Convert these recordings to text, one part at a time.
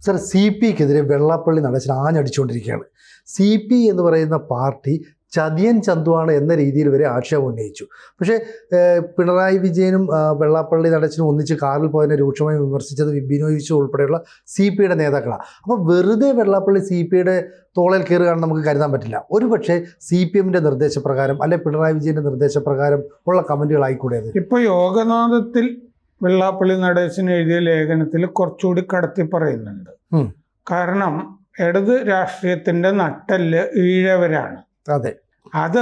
Sir, CPക്കെതിരെ Vellappally Natesan ആഞ്ഞടിച്ചുകൊണ്ടിരിക്കുകയാണ്. CP എന്ന് പറയുന്ന party ചതിയൻ ചന്തുവാണ് എന്ന രീതിയിൽ വരെ ആക്ഷേപം ഉന്നയിച്ചു. പക്ഷേ പിണറായി വിജയനും വെള്ളാപ്പള്ളി നടേശനും ഒന്നിച്ച് കാറിൽ പോയതിനെ രൂക്ഷമായി വിമർശിച്ചത് ബിനോയ് വിശ്വം ഉൾപ്പെടെയുള്ള CPയുടെ നേതാക്കളാണ്. അപ്പോൾ വെറുതെ വെള്ളാപ്പള്ളി CPയുടെ തോളൽ കയറുകയാണെന്ന് നമുക്ക് കരുതാൻ പറ്റില്ല. ഒരു പക്ഷേ CPMൻ്റെ നിർദ്ദേശപ്രകാരം അല്ലെ പിണറായി വിജയൻ്റെ നിർദ്ദേശപ്രകാരം ഉള്ള കമൻറ്റുകളായിക്കൂടെ അത്? ഇപ്പോൾ യോഗനാഥത്തിൽ വെള്ളാപ്പള്ളി നടേശൻ എഴുതിയ ലേഖനത്തിൽ കുറച്ചുകൂടി കടത്തി പറയുന്നുണ്ട്. കാരണം ഇടത് രാഷ്ട്രീയത്തിൻ്റെ നട്ടെല്ല് ഈഴവരാണ്. അതെ, അത്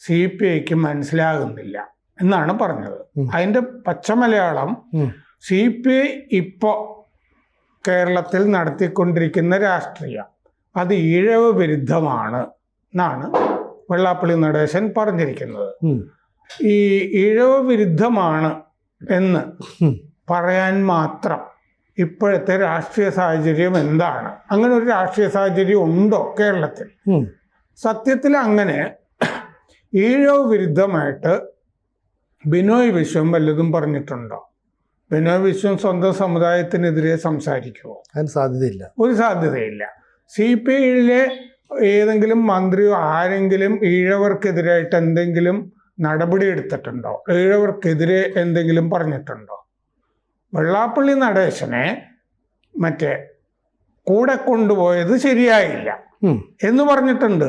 CPIക്ക് മനസ്സിലാകുന്നില്ല എന്നാണ് പറഞ്ഞത്. അതിൻ്റെ പച്ചമലയാളം CPI ഇപ്പോൾ കേരളത്തിൽ നടത്തിക്കൊണ്ടിരിക്കുന്ന രാഷ്ട്രീയം അത് ഈഴവ വിരുദ്ധമാണ് എന്നാണ് വെള്ളാപ്പള്ളി നടേശൻ പറഞ്ഞിരിക്കുന്നത്. ഈ ഈഴവ വിരുദ്ധമാണ് എന്ന് പറയാൻ മാത്രം ഇപ്പോഴത്തെ രാഷ്ട്രീയ സാഹചര്യം എന്താണ്? അങ്ങനെ ഒരു രാഷ്ട്രീയ സാഹചര്യം ഉണ്ടോ കേരളത്തിൽ? സത്യത്തിൽ അങ്ങനെ ഈഴവ വിരുദ്ധമായിട്ട് ബിനോയ് വിശ്വം വല്ലതും പറഞ്ഞിട്ടുണ്ടോ? ബിനോയ് വിശ്വം സ്വന്തം സമുദായത്തിനെതിരെ സംസാരിക്കുമോ? അതിന് സാധ്യതയില്ല, ഒരു സാധ്യതയില്ല. CPIയിലെ ഏതെങ്കിലും മന്ത്രിയോ ആരെങ്കിലും ഈഴവർക്കെതിരായിട്ട് എന്തെങ്കിലും നടപടി എടുത്തിട്ടുണ്ടോ? ഈഴവർക്കെതിരെ എന്തെങ്കിലും പറഞ്ഞിട്ടുണ്ടോ? വെള്ളാപ്പള്ളി നടേശനെ മറ്റേ കൂടെ കൊണ്ടുപോയത് ശരിയായില്ല എന്ന് പറഞ്ഞിട്ടുണ്ട്.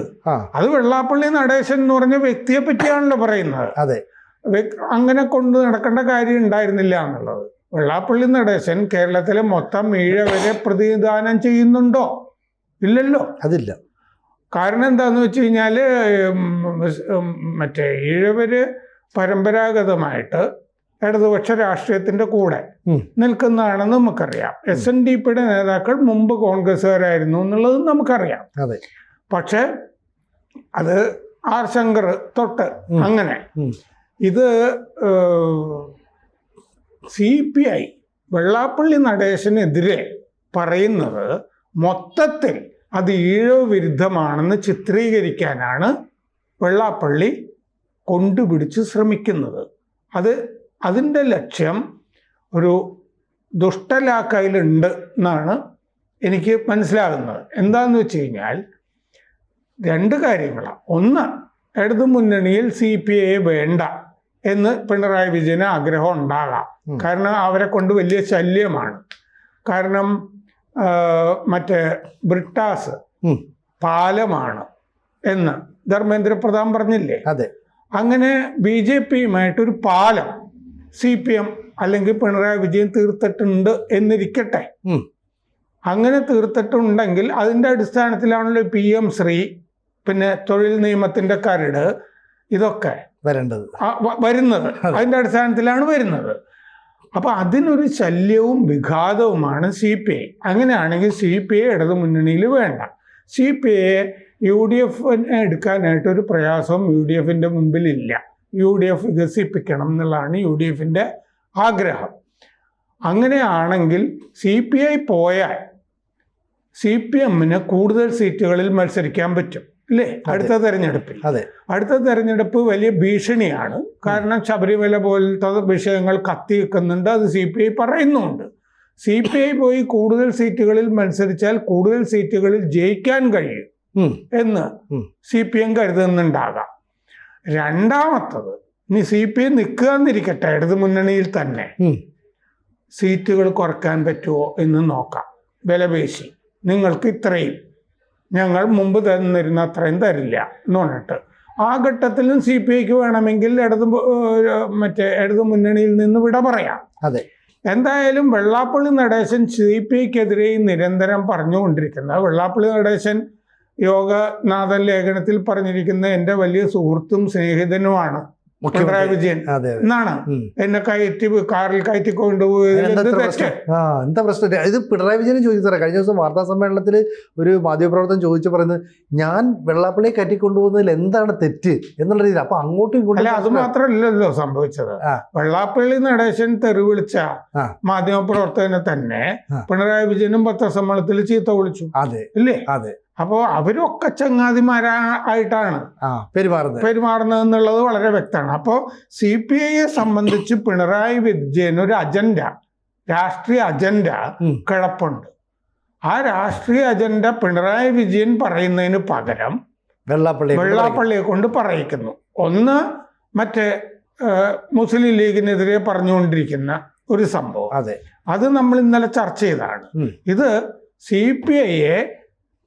അത് വെള്ളാപ്പള്ളി നടേശൻ എന്ന് പറഞ്ഞ വ്യക്തിയെ പറ്റിയാണല്ലോ പറയുന്നത്. അതെ, അങ്ങനെ കൊണ്ടു നടക്കേണ്ട കാര്യം ഉണ്ടായിരുന്നില്ല എന്നുള്ളത്. വെള്ളാപ്പള്ളി നടേശൻ കേരളത്തിലെ മൊത്തം ഈഴവരെ പ്രതിനിധാനം ചെയ്യുന്നുണ്ടോ? ഇല്ലല്ലോ, അതില്ല. കാരണം എന്താന്ന് വെച്ച് കഴിഞ്ഞാൽ മറ്റേ ഈഴവര് പരമ്പരാഗതമായിട്ട് ഇടതുപക്ഷ രാഷ്ട്രീയത്തിന്റെ കൂടെ നിൽക്കുന്നതാണെന്ന് നമുക്കറിയാം. SNDPയുടെ നേതാക്കൾ മുമ്പ് കോൺഗ്രസ്സുകാരായിരുന്നു എന്നുള്ളത് നമുക്കറിയാം. പക്ഷെ അത് R ശങ്കർ തൊട്ട് അങ്ങനെ ഇത് CPI വെള്ളാപ്പള്ളി നടേശനെതിരെ പറയുന്നത് മൊത്തത്തിൽ അത് ഈഴവ വിരുദ്ധമാണെന്ന് ചിത്രീകരിക്കാനാണ് വെള്ളാപ്പള്ളി കൊണ്ടുപിടിച്ച് ശ്രമിക്കുന്നത്. അതിൻ്റെ ലക്ഷ്യം ഒരു ദുഷ്ടലാക്കയിലുണ്ട് എന്നാണ് എനിക്ക് മനസ്സിലാകുന്നത്. എന്താണെന്ന് വെച്ച് കഴിഞ്ഞാൽ രണ്ട് കാര്യങ്ങളാണ്. ഒന്ന്, ഇടതു മുന്നണിയിൽ CPI വേണ്ട എന്ന് പിണറായി വിജയന് ആഗ്രഹം ഉണ്ടാകാം. കാരണം അവരെ കൊണ്ട് വലിയ ശല്യമാണ്. കാരണം മറ്റേ ബ്രിട്ടാസ് പാലമാണ് എന്ന് ധർമ്മേന്ദ്ര പ്രധാൻ പറഞ്ഞില്ലേ? അതെ. അങ്ങനെ BJPയുമായിട്ടൊരു പാലം CPM അല്ലെങ്കിൽ പിണറായി വിജയൻ തീർത്തിട്ടുണ്ട് എന്നിരിക്കട്ടെ. അങ്ങനെ തീർത്തിട്ടുണ്ടെങ്കിൽ അതിൻ്റെ അടിസ്ഥാനത്തിലാണല്ലോ PM ശ്രീ, പിന്നെ തൊഴിൽ നിയമത്തിൻ്റെ കരട്, ഇതൊക്കെ വരുന്നത്. അതിൻ്റെ അടിസ്ഥാനത്തിലാണ് വരുന്നത്. അപ്പൊ അതിനൊരു ശല്യവും വിഘാതവുമാണ് CPI. അങ്ങനെയാണെങ്കിൽ CPI ഇടതു മുന്നണിയിൽ വേണ്ട. CPIയെ UDF എടുക്കാനായിട്ട് ഒരു പ്രയാസവും UDFിൻ്റെ മുമ്പിലില്ല. UDF വികസിപ്പിക്കണം എന്നുള്ളതാണ് UDFിൻ്റെ ആഗ്രഹം. അങ്ങനെയാണെങ്കിൽ CPI പോയാൽ CPMന് കൂടുതൽ സീറ്റുകളിൽ മത്സരിക്കാൻ പറ്റും അല്ലേ? അടുത്ത തെരഞ്ഞെടുപ്പിൽ. അടുത്ത തെരഞ്ഞെടുപ്പ് വലിയ ഭീഷണിയാണ്. കാരണം ശബരിമല പോലത്തെ വിഷയങ്ങൾ കത്തി വെക്കുന്നുണ്ട്. അത് CPI പറയുന്നുണ്ട്. CPI പോയി കൂടുതൽ സീറ്റുകളിൽ മത്സരിച്ചാൽ കൂടുതൽ സീറ്റുകളിൽ ജയിക്കാൻ കഴിയും എന്ന് CPM കരുതുന്നുണ്ടാകാം. രണ്ടാമത്തത്, ഇനി CPI നിൽക്കുക എന്നിരിക്കട്ടെ ഇടതു മുന്നണിയിൽ തന്നെ, സീറ്റുകൾ കുറയ്ക്കാൻ പറ്റുമോ എന്ന് നോക്കാം. വിലപേശി നിങ്ങൾക്ക് ഇത്രയും, ഞങ്ങൾ മുമ്പ് തന്നിരുന്ന അത്രയും തരില്ല എന്ന് പറഞ്ഞിട്ട് ആ ഘട്ടത്തിലും CPIക്ക് വേണമെങ്കിൽ ഇടതു മുന്നണിയിൽ നിന്ന് വിട പറയാം. എന്തായാലും വെള്ളാപ്പള്ളി നടേശൻ CPIക്കെതിരെ നിരന്തരം പറഞ്ഞുകൊണ്ടിരിക്കുന്ന, വെള്ളാപ്പള്ളി നടേശൻ യോഗനാഥൻ ലേഖനത്തിൽ പറഞ്ഞിരിക്കുന്ന എൻ്റെ വലിയ സുഹൃത്തും സ്നേഹിതനുമാണ് പിണറായി വിജയൻ എന്നാണ്. എന്നെ കാറിൽ കയറ്റി കൊണ്ടുപോയത് എന്താ പ്രശ്നം? ഇത് പിണറായി വിജയനും ചോദിച്ചു തരാം. കഴിഞ്ഞ ദിവസം വാർത്താ സമ്മേളനത്തിൽ ഒരു മാധ്യമപ്രവർത്തകൻ ചോദിച്ചു പറയുന്നത്, ഞാൻ വെള്ളാപ്പള്ളിയെ കയറ്റിക്കൊണ്ടുപോകുന്നതിൽ എന്താണ് തെറ്റ് എന്നുള്ള രീതിയിൽ. അപ്പൊ അങ്ങോട്ടും ഇങ്ങോട്ടും. അല്ല, അത് മാത്രമല്ലല്ലോ സംഭവിച്ചത്. വെള്ളാപ്പള്ളി നടേശൻ തെറിവിളിച്ച മാധ്യമപ്രവർത്തകനെ തന്നെ പിണറായി വിജയനും പത്രസമ്മേളനത്തിൽ ചീത്ത വിളിച്ചു. ഇല്ലേ? അപ്പോൾ അവരൊക്കെ ചങ്ങാതിമാരായിട്ടാണ് പെരുമാറുന്നത് എന്നുള്ളത് വളരെ വ്യക്തമാണ്. അപ്പോൾ CPIയെ സംബന്ധിച്ച് പിണറായി വിജയൻ ഒരു അജണ്ട, രാഷ്ട്രീയ അജണ്ട കിടപ്പുണ്ട്. ആ രാഷ്ട്രീയ അജണ്ട പിണറായി വിജയൻ പറയുന്നതിന് പകരം വെള്ളാപ്പള്ളിയെ കൊണ്ട് പറയിക്കുന്നു. ഒന്ന് മറ്റേ മുസ്ലിം ലീഗിനെതിരെ പറഞ്ഞുകൊണ്ടിരിക്കുന്ന ഒരു സംഭവം, അത് നമ്മൾ ഇന്നലെ ചർച്ച ചെയ്തതാണ്. ഇത് CPIയെ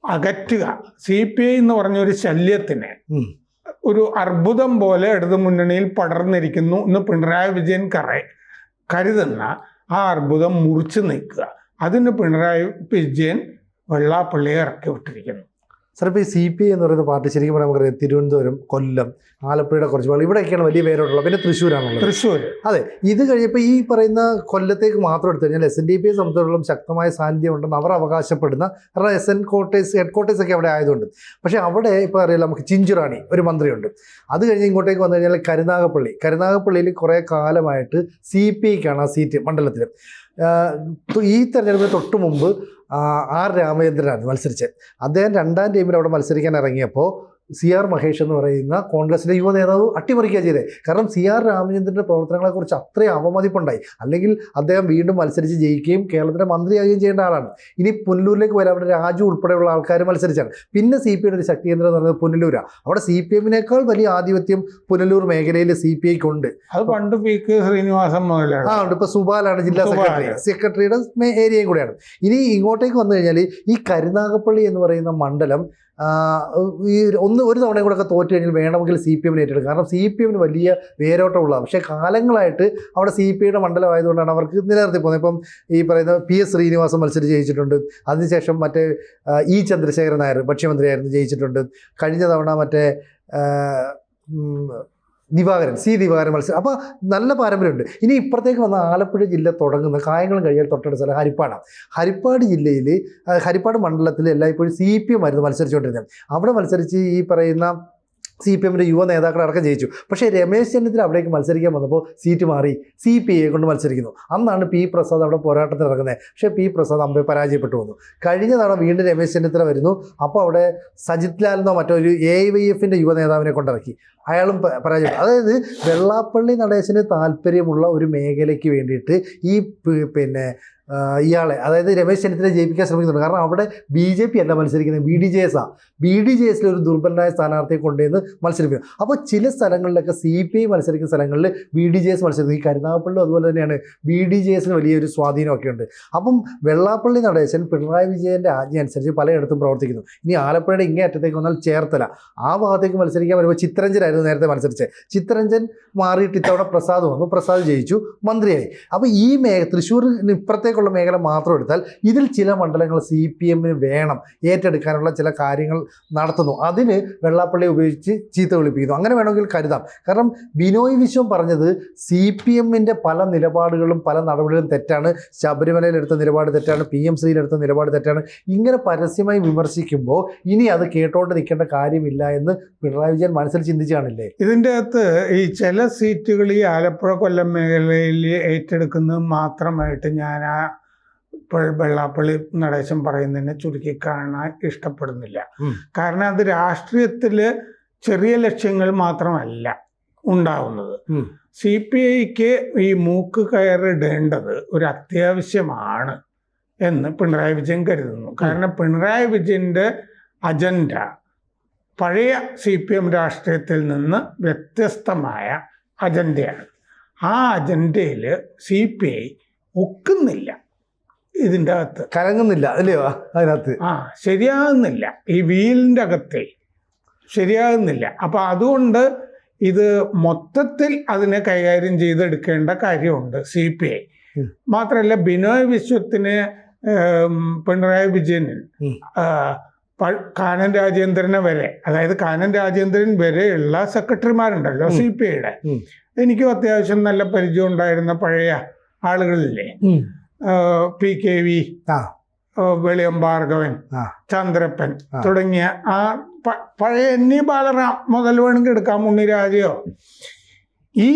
അകറ്റുക, CPI എന്ന് പറഞ്ഞൊരു ശല്യത്തിനെ ഒരു അർബുദം പോലെ ഇടതുമുന്നണിയിൽ പടർന്നിരിക്കുന്നു എന്ന് പിണറായി വിജയൻ കരുതുന്ന ആ അർബുദം മുറിച്ചു നീക്കുക, അതിന് പിണറായി വിജയൻ വെള്ളാപ്പള്ളിയെ ഇറക്കി വിട്ടിരിക്കുന്നു. സാർ, ഇപ്പോൾ ഈ CPI എന്ന് പറയുന്ന പാർട്ടി ശരിക്കും പറയാൻ നമുക്കറിയാം തിരുവനന്തപുരം, കൊല്ലം, ആലപ്പുഴയുടെ കുറച്ച് ഭാഗം ഇവിടെയൊക്കെയാണ് വലിയ പേരോട്ടുള്ളത്. പിന്നെ തൃശ്ശൂരാണുള്ളത്. തൃശ്ശൂർ. അതെ. ഇത് കഴിഞ്ഞപ്പോൾ ഈ പറയുന്ന കൊല്ലത്തേക്ക് മാത്രം എടുത്തു കഴിഞ്ഞാൽ SNDPയെ സംബന്ധിച്ചിടത്തോളം ശക്തമായ സാന്നിധ്യം ഉണ്ടെന്ന് അവർ അവകാശപ്പെടുന്ന, കാരണം SN ഹെഡ്ക്വാർട്ടേഴ്സ് ഒക്കെ അവിടെ ആയതുകൊണ്ട്. പക്ഷേ അവിടെ ഇപ്പോൾ അറിയാലോ നമുക്ക് ചിഞ്ചുറാണി ഒരു മന്ത്രിയുണ്ട്. അത് കഴിഞ്ഞ് ഇങ്ങോട്ടേക്ക് വന്നു കഴിഞ്ഞാൽ കരുനാഗപ്പള്ളിയിൽ കുറേ കാലമായിട്ട് CPIക്കാണ് ആ സീറ്റ് മണ്ഡലത്തിൽ. ഈ തെരഞ്ഞെടുപ്പിന് തൊട്ട് മുമ്പ് R രാമചന്ദ്രനായിരുന്നു മത്സരിച്ചത്. അദ്ദേഹം 2ാം ടീമിൽ അവിടെ മത്സരിക്കാൻ ഇറങ്ങിയപ്പോൾ CR മഹേഷ് എന്ന് പറയുന്ന കോൺഗ്രസിലെ യുവ നേതാവ് അട്ടിമറിക്കുക ചെയ്തത്. കാരണം CR രാമചന്ദ്രൻ്റെ പ്രവർത്തനങ്ങളെക്കുറിച്ച് അത്രയും അവമതിപ്പുണ്ടായി. അല്ലെങ്കിൽ അദ്ദേഹം വീണ്ടും മത്സരിച്ച് ജയിക്കുകയും കേരളത്തിലെ മന്ത്രിയാകുകയും ചെയ്യേണ്ട ആളാണ്. ഇനി പുനലൂരിലേക്ക് വരാൻ അവിടെ രാജു ഉൾപ്പെടെയുള്ള ആൾക്കാർ മത്സരിച്ചാണ്. പിന്നെ CPIയുടെ ഒരു ശക്തി കേന്ദ്രം എന്ന് പറയുന്നത് പുനലൂരാണ്. അവിടെ CPMനേക്കാൾ വലിയ ആധിപത്യം പുനലൂർ മേഖലയിൽ CPIക്കുണ്ട്. അത് പണ്ട് PK ശ്രീനിവാസൻ മുതലാണ്. ഉണ്ട്. ഇപ്പോൾ സുബാലാണ് ജില്ലാ സെക്രട്ടറിയുടെ ഏരിയയും കൂടെയാണ്. ഇനി ഇങ്ങോട്ടേക്ക് വന്നു കഴിഞ്ഞാൽ ഈ കരുനാഗപ്പള്ളി എന്ന് പറയുന്ന മണ്ഡലം ഈ ഒരു തവണയും കൂടെ ഒക്കെ തോറ്റു കഴിഞ്ഞാൽ വേണമെങ്കിൽ CPMനെ ഏറ്റെടുക്കും. കാരണം CPMന് വലിയ വേരോട്ടമുള്ളതാണ്. പക്ഷേ കാലങ്ങളായിട്ട് അവിടെ CPIയുടെ മണ്ഡലമായതുകൊണ്ടാണ് അവർക്ക് നിലനിർത്തി പോകുന്നത്. ഇപ്പം ഈ പറയുന്ന PS ശ്രീനിവാസൻ മത്സരിച്ച് ജയിച്ചിട്ടുണ്ട്. അതിനുശേഷം മറ്റേ E ചന്ദ്രശേഖരൻ നായർ ഭക്ഷ്യമന്ത്രിയായിരുന്നു, ജയിച്ചിട്ടുണ്ട്. കഴിഞ്ഞ തവണ മറ്റേ C ദിവാകരൻ മത്സരം. അപ്പോൾ നല്ല പാരമ്പര്യമുണ്ട്. ഇനി ഇപ്പുറത്തേക്ക് വന്ന ആലപ്പുഴ ജില്ല തുടങ്ങുന്ന കായംകുളം കഴിയാൻ തൊട്ടടുത്ത സ്ഥലം ഹരിപ്പാടാണ്. ഹരിപ്പാട് മണ്ഡലത്തിൽ എല്ലായ്പ്പോഴും CPM ആയിരുന്നു മത്സരിച്ചുകൊണ്ടിരുന്നത്. അവിടെ മത്സരിച്ച് ഈ പറയുന്ന CPMൻ്റെ യുവ നേതാക്കളടക്കം ജയിച്ചു. പക്ഷേ രമേശ് ചെന്നിത്തല അവിടേക്ക് മത്സരിക്കാൻ വന്നപ്പോൾ സീറ്റ് മാറി CPIയെ കൊണ്ട് മത്സരിക്കുന്നു. അന്നാണ് P പ്രസാദ് അവിടെ പോരാട്ടത്തിൽ ഇറങ്ങുന്നത്. പക്ഷേ P പ്രസാദ് അമ്പെ പരാജയപ്പെട്ടു വന്നു. കഴിഞ്ഞ തവണ വീണ്ടും രമേശ് ചെന്നിത്തല വരുന്നു. അപ്പോൾ അവിടെ സജിത് ലാൽ എന്നോ മറ്റൊരു AIYFൻ്റെ യുവ നേതാവിനെ കൊണ്ടിറക്കി. അയാളും പരാജയപ്പെട്ടു. അതായത് വെള്ളാപ്പള്ളി നടേശന് താല്പര്യമുള്ള ഒരു മേഖലയ്ക്ക് വേണ്ടിയിട്ട് ഈ ഇയാളെ, അതായത് രമേശ് ചെന്നിത്തല ജയിപ്പിക്കാൻ ശ്രമിക്കുന്നുണ്ട്. കാരണം അവിടെ BJP അല്ല മത്സരിക്കുന്നത്, BDJS-ആണ്. BDJS ഒരു ദുർബലനായ സ്ഥാനാർത്ഥിയെ കൊണ്ടുവന്ന് മത്സരിപ്പിക്കുന്നു. അപ്പോൾ ചില സ്ഥലങ്ങളിലൊക്കെ CPI മത്സരിക്കുന്ന സ്ഥലങ്ങളിൽ BDJS മത്സരിക്കുന്നു. ഈ കരുനാഗപ്പള്ളി അതുപോലെ തന്നെയാണ്. BDJSന് വലിയൊരു സ്വാധീനമൊക്കെ ഉണ്ട്. അപ്പം വെള്ളാപ്പള്ളി നടേശൻ പിണറായി വിജയൻ്റെ ആജ്ഞ അനുസരിച്ച് പലയിടത്തും പ്രവർത്തിക്കുന്നു. ഇനി ആലപ്പുഴയുടെ ഇങ്ങേ അറ്റത്തേക്ക് വന്നാൽ ചേർത്തല, ആ ഭാഗത്തേക്ക് മത്സരിക്കാൻ വരുമ്പോൾ ചിത്തരഞ്ജനായിരുന്നു നേരത്തെ മത്സരിച്ചത്. ചിത്തരഞ്ജൻ മാറിയിട്ട് ഇത്തവണ പ്രസാദ് വന്നു. പ്രസാദ് ജയിച്ചു, മന്ത്രിയായി. അപ്പോൾ ഈ തൃശ്ശൂരിന് ഇപ്പുറത്തേക്കുള്ള മേഖല മാത്രം എടുത്താൽ ഇതിൽ ചില മണ്ഡലങ്ങൾ CPMന് വേണം ഏറ്റെടുക്കാനുള്ള ചില കാര്യങ്ങൾ നടത്തുന്നു. അതിന് വെള്ളാപ്പള്ളിയെ ഉപയോഗിച്ച് ചീത്ത വിളിപ്പിക്കുന്നു. അങ്ങനെ വേണമെങ്കിൽ കരുതാം. കാരണം ബിനോയ് വിശ്വം പറഞ്ഞത് CPMൻ്റെ പല നിലപാടുകളും പല നടപടികളും തെറ്റാണ്. ശബരിമലയിൽ എടുത്ത നിലപാട് തെറ്റാണ്, PMCയിലെടുത്ത നിലപാട് തെറ്റാണ്. ഇങ്ങനെ പരസ്യമായി വിമർശിക്കുമ്പോൾ ഇനി അത് കേട്ടോണ്ട് നിൽക്കേണ്ട കാര്യമില്ല എന്ന് പിണറായി വിജയൻ മനസ്സിൽ ചിന്തിച്ചാണില്ലേ? ഇതിൻ്റെ അകത്ത് ഈ ചില സീറ്റുകൾ ഈ ആലപ്പുഴ കൊല്ലം മേഖലയിൽ ഏറ്റെടുക്കുന്നത് മാത്രമായിട്ട് ഞാൻ വെള്ളാപ്പള്ളി നടേശൻ പറയുന്നതിനെ ചുരുക്കി കാണാൻ ഇഷ്ടപ്പെടുന്നില്ല. കാരണം അത് രാഷ്ട്രീയത്തിൽ ചെറിയ ലക്ഷ്യങ്ങൾ മാത്രമല്ല ഉണ്ടാവുന്നത്. CPIക്ക് ഈ മൂക്ക് കയറിടേണ്ടത് ഒരു അത്യാവശ്യമാണ് എന്ന് പിണറായി വിജയൻ കരുതുന്നു. കാരണം പിണറായി വിജയൻ്റെ അജണ്ട പഴയ CPM രാഷ്ട്രീയത്തിൽ നിന്ന് വ്യത്യസ്തമായ അജണ്ടയാണ്. ആ അജണ്ടയിൽ CPI ഒക്കുന്നില്ല, ഇതിൻ്റെ അകത്ത് കലങ്ങുന്നില്ല, അല്ലയോ? അതിനകത്ത് ശരിയാകുന്നില്ല, ഈ വീലിൻ്റെ അകത്തെ ശരിയാകുന്നില്ല. അപ്പം അതുകൊണ്ട് ഇത് മൊത്തത്തിൽ അതിനെ കൈകാര്യം ചെയ്തെടുക്കേണ്ട കാര്യമുണ്ട് CPI. മാത്രമല്ല ബിനോയ് വിശ്വത്തിന് പിണറായി വിജയന് കാനൻ രാജേന്ദ്രനെ വരെ, അതായത് കാനൻ രാജേന്ദ്രൻ വരെയുള്ള സെക്രട്ടറിമാരുണ്ടല്ലോ CPIയുടെ, എനിക്കും അത്യാവശ്യം നല്ല പരിചയം ഉണ്ടായിരുന്ന പഴയ ആളുകളില്ലേ, PKV, വെളിയം ഭാർഗവൻ, ചന്ദ്രപ്പൻ തുടങ്ങിയ ആ പഴയ NE ബാലറാം മുതൽ വേണമെങ്കിൽ എടുക്കാം, ഉണ്ണിരാജയോ, ഈ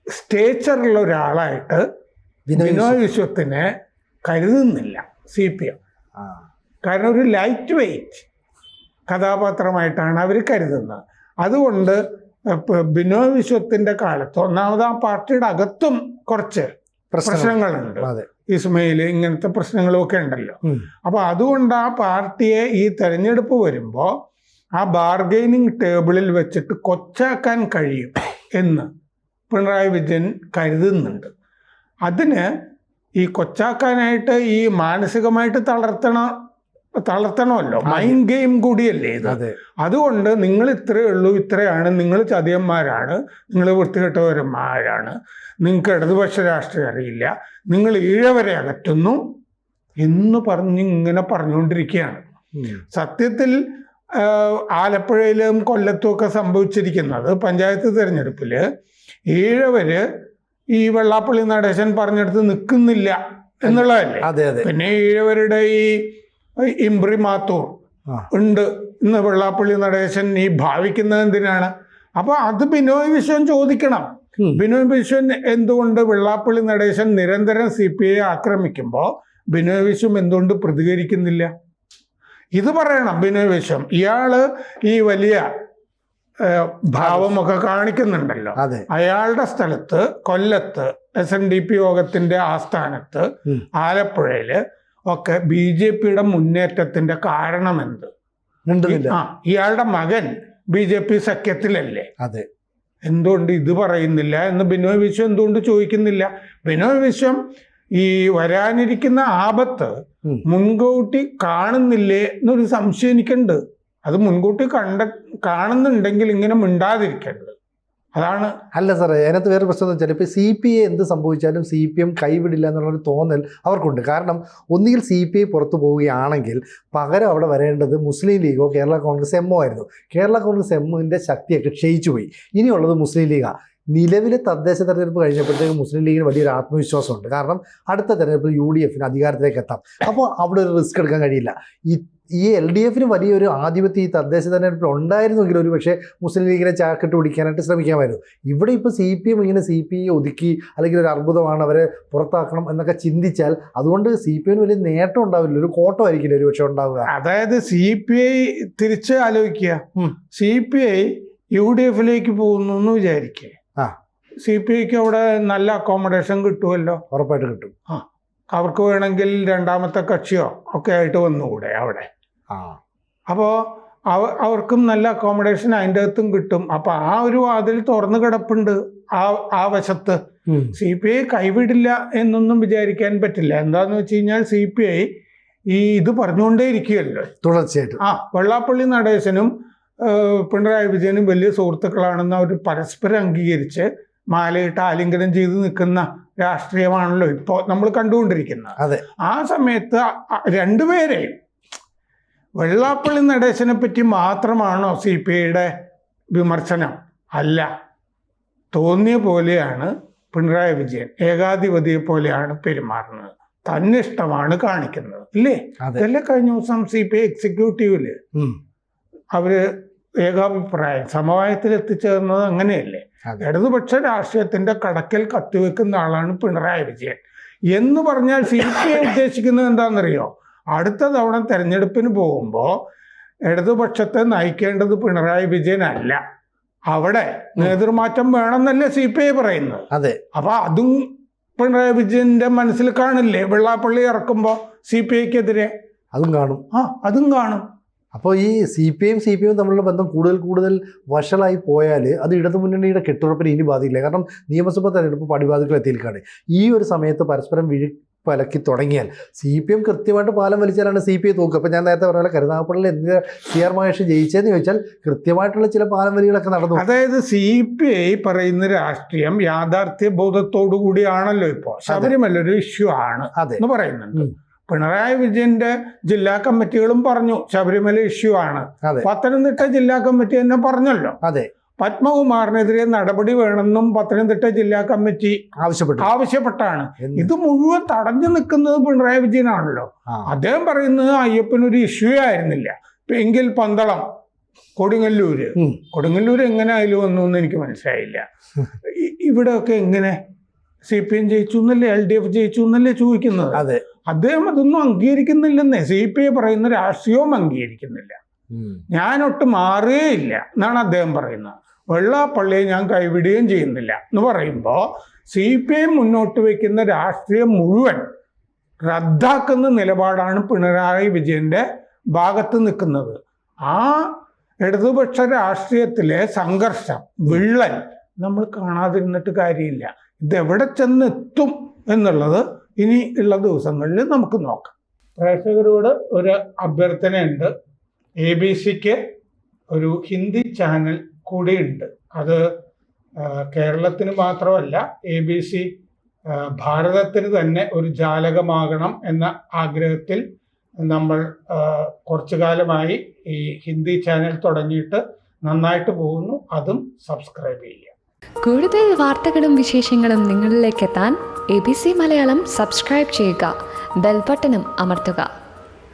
സ്റ്റേച്ചറുള്ള ഒരാളായിട്ട് ബിനോയ് വിശ്വത്തിനെ കരുതുന്നില്ല CPM. കാരണം ഒരു ലൈറ്റ് വെയ്റ്റ് കഥാപാത്രമായിട്ടാണ് അവർ കരുതുന്നത്. അതുകൊണ്ട് ബിനോയ് വിശ്വത്തിൻ്റെ കാലത്ത് ഒന്നാമത് ആ പാർട്ടിയുടെ അകത്തും കുറച്ച് പ്രശ്നങ്ങളുണ്ട്. ഇസ്മയിൽ, ഇങ്ങനത്തെ പ്രശ്നങ്ങളൊക്കെ ഉണ്ടല്ലോ. അപ്പോൾ അതുകൊണ്ട് ആ പാർട്ടിയെ ഈ തെരഞ്ഞെടുപ്പ് വരുമ്പോൾ ആ ബാർഗൈനിങ് ടേബിളിൽ വെച്ചിട്ട് കൊച്ചാക്കാൻ കഴിയും എന്ന് പിണറായി വിജയൻ കരുതുന്നുണ്ട്. അതിന് ഈ കൊച്ചാക്കാനായിട്ട് ഈ മാനസികമായിട്ട് തളർത്തണമല്ലോ. മൈൻഡ് ഗെയിം കൂടിയല്ലേ ഇത്. അതുകൊണ്ട് നിങ്ങൾ ഇത്രയേ ഉള്ളൂ, ഇത്രയാണ്, നിങ്ങൾ ചതിയന്മാരാണ്, നിങ്ങൾ വൃത്തികെട്ടവരന്മാരാണ്, നിങ്ങൾക്ക് ഇടതുപക്ഷ രാഷ്ട്രീയം അറിയില്ല, നിങ്ങൾ ഈഴവരെ അകറ്റുന്നു എന്ന് ഇങ്ങനെ പറഞ്ഞുകൊണ്ടിരിക്കുകയാണ്. സത്യത്തിൽ ആലപ്പുഴയിലും കൊല്ലത്തും ഒക്കെ സംഭവിച്ചിരിക്കുന്നത് പഞ്ചായത്ത് തിരഞ്ഞെടുപ്പിൽ ഈഴവര് ഈ വെള്ളാപ്പള്ളി നടേശൻ പറഞ്ഞെടുത്ത് നിൽക്കുന്നില്ല എന്നുള്ളതല്ലേ. പിന്നെ ഈഴവരുടെ ഈ ഇംബ്രിമാത്തൂർ ഉണ്ട് ഇന്ന് വെള്ളാപ്പള്ളി നടേശൻ ഈ ഭാവിക്കുന്നത് എന്തിനാണ്? അപ്പൊ അത് ബിനോയ് വിശ്വം ചോദിക്കണം. ബിനോയ് വിശ്വൻ എന്തുകൊണ്ട് വെള്ളാപ്പള്ളി നടേശൻ നിരന്തരം CPI ആക്രമിക്കുമ്പോൾ ബിനോയ് വിശ്വം എന്തുകൊണ്ട് പ്രതികരിക്കുന്നില്ല? ഇത് പറയണം ബിനോയ് വിശ്വം. ഇയാള് ഈ വലിയ ഭാവമൊക്കെ കാണിക്കുന്നുണ്ടല്ലോ. അയാളുടെ സ്ഥലത്ത് കൊല്ലത്ത് SNDP യോഗത്തിന്റെ ആസ്ഥാനത്ത് ആലപ്പുഴയില് ഒക്കെ BJPയുടെ മുന്നേറ്റത്തിന്റെ കാരണം എന്ത്? ഇയാളുടെ മകൻ BJP സഖ്യത്തിലല്ലേ? എന്തുകൊണ്ട് ഇത് പറയുന്നില്ല എന്ന് ബിനോയ് വിശ്വം എന്തുകൊണ്ട് ചോദിക്കുന്നില്ല? ബിനോയ് വിശ്വം ഈ വരാനിരിക്കുന്ന ആപത്ത് മുൻകൂട്ടി കാണുന്നില്ലേ എന്നൊരു സംശയം എനിക്കുണ്ട്. അത് മുൻകൂട്ടി കാണുന്നുണ്ടെങ്കിൽ ഇങ്ങനെ മിണ്ടാതിരിക്കരുത്. അതാണ്. അല്ല സാറേ, അതിനകത്ത് വേറെ പ്രശ്നം എന്ന് വെച്ചാൽ ഇപ്പോൾ CPI എന്ത് സംഭവിച്ചാലും CPM കൈവിടില്ല എന്നുള്ളൊരു തോന്നൽ അവർക്കുണ്ട്. കാരണം ഒന്നുകിൽ CPI പുറത്തു പോവുകയാണെങ്കിൽ പകരം അവിടെ വരേണ്ടത് മുസ്ലിം ലീഗോ കേരള കോൺഗ്രസ് എമ്മോ ആയിരുന്നു. കേരള കോൺഗ്രസ് എമ്മിൻ്റെ ശക്തിയൊക്കെ ക്ഷയിച്ചു പോയി. ഇനിയുള്ളത് മുസ്ലിം ലീഗാണ്. നിലവിലെ തദ്ദേശ തെരഞ്ഞെടുപ്പ് കഴിഞ്ഞപ്പോഴത്തേക്ക് മുസ്ലിം ലീഗിന് വലിയൊരു ആത്മവിശ്വാസമുണ്ട്. കാരണം അടുത്ത തെരഞ്ഞെടുപ്പിൽ UDF അധികാരത്തിലേക്ക് എത്താം. അപ്പോൾ അവിടെ ഒരു റിസ്ക് എടുക്കാൻ കഴിയില്ല. ഈ LDFന് വലിയൊരു ആധിപത്യം ഈ തദ്ദേശ തെരഞ്ഞെടുപ്പിൽ ഉണ്ടായിരുന്നെങ്കിൽ ഒരു പക്ഷേ മുസ്ലിം ലീഗിനെ ചാക്കിട്ട് പിടിക്കാനായിട്ട് ശ്രമിക്കാമായിരുന്നു. ഇവിടെ ഇപ്പോൾ CPM ഇങ്ങനെ CPI ഒതുക്കി അല്ലെങ്കിൽ ഒരു അർബുദമാണ്, അവരെ പുറത്താക്കണം എന്നൊക്കെ ചിന്തിച്ചാൽ അതുകൊണ്ട് CPM വലിയ നേട്ടം ഉണ്ടാവില്ല, ഒരു കോട്ടമായിരിക്കില്ല ഒരു പക്ഷേ ഉണ്ടാവുക. അതായത് CPI തിരിച്ച് ആലോചിക്കുക. CPI UDFിലേക്ക് പോകുന്നു എന്ന് വിചാരിക്കുക. CPIക്ക് അവിടെ നല്ല അക്കോമഡേഷൻ കിട്ടുമല്ലോ. ഉറപ്പായിട്ട് കിട്ടും. അവർക്ക് വേണമെങ്കിൽ രണ്ടാമത്തെ കക്ഷിയോ ഒക്കെ ആയിട്ട് വന്നുകൂടെ അവിടെ. അപ്പോൾ അവർക്കും നല്ല അക്കോമഡേഷൻ അതിൻ്റെ അകത്തും കിട്ടും. അപ്പൊ ആ ഒരു വാതിൽ തുറന്നു കിടപ്പുണ്ട് ആ വശത്ത്. CPI കൈവിടില്ല എന്നൊന്നും വിചാരിക്കാൻ പറ്റില്ല. എന്താന്ന് വെച്ച് കഴിഞ്ഞാൽ CPI ഇത് പറഞ്ഞുകൊണ്ടേ ഇരിക്കുകയല്ലോ തുടർച്ചയായിട്ട്. വെള്ളാപ്പള്ളി നടേശനും പിണറായി വിജയനും വലിയ സുഹൃത്തുക്കളാണെന്ന് അവർ പരസ്പരം അംഗീകരിച്ച് മാലയിട്ട് ആലിംഗനം ചെയ്ത് നിൽക്കുന്ന രാഷ്ട്രീയമാണല്ലോ ഇപ്പോൾ നമ്മൾ കണ്ടുകൊണ്ടിരിക്കുന്നത്. ആ സമയത്ത് രണ്ടുപേരെയും വെള്ളാപ്പള്ളി നടേശനെ പറ്റി മാത്രമാണോ CPIയുടെ വിമർശനം? അല്ല, തോന്നിയ പോലെയാണ് പിണറായി വിജയൻ, ഏകാധിപതിയെ പോലെയാണ് പെരുമാറുന്നത്, തന്നിഷ്ടമാണ് കാണിക്കുന്നത്, ഇല്ലേ? അതല്ലേ കഴിഞ്ഞ ദിവസം CPI എക്സിക്യൂട്ടീവില് അവര് ഏകാഭിപ്രായം സമവായത്തിൽ എത്തിച്ചേർന്നത് അങ്ങനെയല്ലേ? ഇടതുപക്ഷ രാഷ്ട്രീയത്തിന്റെ കടക്കൽ കത്തിവെക്കുന്ന ആളാണ് പിണറായി വിജയൻ എന്ന് പറഞ്ഞാൽ CPI ഉദ്ദേശിക്കുന്നത് എന്താണെന്നറിയോ? അടുത്ത തവണ തെരഞ്ഞെടുപ്പിന് പോകുമ്പോൾ ഇടതുപക്ഷത്തെ നയിക്കേണ്ടത് പിണറായി വിജയൻ അല്ല, അവിടെ നേതൃമാറ്റം വേണമെന്നല്ലേ CPI പറയുന്നത്. അപ്പൊ അതും പിണറായി വിജയന്റെ മനസ്സിൽ കാണില്ലേ? വെള്ളാപ്പള്ളി ഇറക്കുമ്പോൾ CPIക്കെതിരെ അതും കാണും. അപ്പോൾ ഈ CPIയും തമ്മിലുള്ള ബന്ധം കൂടുതൽ വഷളായി പോയാൽ അത് ഇടതുമുന്നണിയുടെ കെട്ടുറപ്പിനെ ഇനി ബാധിക്കില്ല. കാരണം നിയമസഭാ തെരഞ്ഞെടുപ്പ് പടിവാതിൽക്കൽ എത്തിയിരിക്കുകയാണ്. ഈ ഒരു സമയത്ത് പരസ്പരം വിഴിപ്പലക്കി തുടങ്ങിയാൽ CPM കൃത്യമായിട്ട് പാലം വലിച്ചാലാണ് CPI തോക്കുക. അപ്പോൾ ഞാൻ നേരത്തെ പറഞ്ഞ പോലെ കരുനാഗപ്പള്ളിയിൽ എന്ത് CR മഹേഷ് ജയിച്ചതെന്ന് ചോദിച്ചാൽ കൃത്യമായിട്ടുള്ള ചില പാലം വലികളൊക്കെ നടന്നു. അതായത് CPI പറയുന്ന രാഷ്ട്രീയം യാഥാർത്ഥ്യ ബോധത്തോടു കൂടിയാണല്ലോ. ഇപ്പോൾ ശബരിമല ഒരു ഇഷ്യൂ ആണ് എന്ന് പറയുന്നുണ്ട്. പിണറായി വിജയന്റെ ജില്ലാ കമ്മിറ്റികളും പറഞ്ഞു ശബരിമല ഇഷ്യൂ ആണ്. പത്തനംതിട്ട ജില്ലാ കമ്മിറ്റി തന്നെ പറഞ്ഞല്ലോ. പത്മകുമാറിനെതിരെ നടപടി വേണമെന്നും പത്തനംതിട്ട ജില്ലാ കമ്മിറ്റി ആവശ്യപ്പെട്ടാണ്. ഇത് മുഴുവൻ തടഞ്ഞു നിൽക്കുന്നത് പിണറായി വിജയനാണല്ലോ. അദ്ദേഹം പറയുന്നത് അയ്യപ്പനൊരു ഇഷ്യൂ ആയിരുന്നില്ല. എങ്കിൽ പന്തളം, കൊടുങ്ങല്ലൂര് എങ്ങനെ അതിൽ വന്നു എന്ന് എനിക്ക് മനസ്സിലായില്ല. ഇവിടെയൊക്കെ എങ്ങനെ CPM ജയിച്ചു എന്നല്ലേ, LDF ജയിച്ചു എന്നല്ലേ ചോദിക്കുന്നത്? അദ്ദേഹം അതൊന്നും അംഗീകരിക്കുന്നില്ലെന്നേ. CPI പറയുന്ന രാഷ്ട്രീയവും അംഗീകരിക്കുന്നില്ല. ഞാനൊട്ട് മാറുകയില്ല എന്നാണ് അദ്ദേഹം പറയുന്നത്. വെള്ളാപ്പള്ളിയെ ഞാൻ കൈവിടുകയും ചെയ്യുന്നില്ല എന്ന് പറയുമ്പോൾ CPI മുന്നോട്ട് വയ്ക്കുന്ന രാഷ്ട്രീയം മുഴുവൻ റദ്ദാക്കുന്ന നിലപാടാണ് പിണറായി വിജയൻ്റെ ഭാഗത്ത് നിൽക്കുന്നത്. ആ ഇടതുപക്ഷ രാഷ്ട്രീയത്തിലെ സംഘർഷം, വിള്ളൽ നമ്മൾ കാണാതിരുന്നിട്ട് കാര്യമില്ല. ഇതെവിടെ ചെന്നെത്തും എന്നുള്ളത് ഇനി ഉള്ള ദിവസങ്ങളിൽ നമുക്ക് നോക്കാം. പ്രേക്ഷകരോട് ഒരു അഭ്യർത്ഥനയുണ്ട്. ABC-ക്ക് ഒരു ഹിന്ദി ചാനൽ കൂടിയുണ്ട്. അത് കേരളത്തിന് മാത്രമല്ല, ABC ഭാരതത്തിന് തന്നെ ഒരു ജാലകമാകണം എന്ന ആഗ്രഹത്തിൽ നമ്മൾ കുറച്ചു കാലമായി ഈ ഹിന്ദി ചാനൽ തുടങ്ങിയിട്ട് നന്നായിട്ട് പോകുന്നു. അതും സബ്സ്ക്രൈബ് ചെയ്യുക. കൂടുതൽ വാർത്തകളും വിശേഷങ്ങളും നിങ്ങളിലേക്ക് എത്താൻ ABC മലയാളം സബ്സ്ക്രൈബ് ചെയ്യുക, ബെൽ ബട്ടണും അമർത്തുക.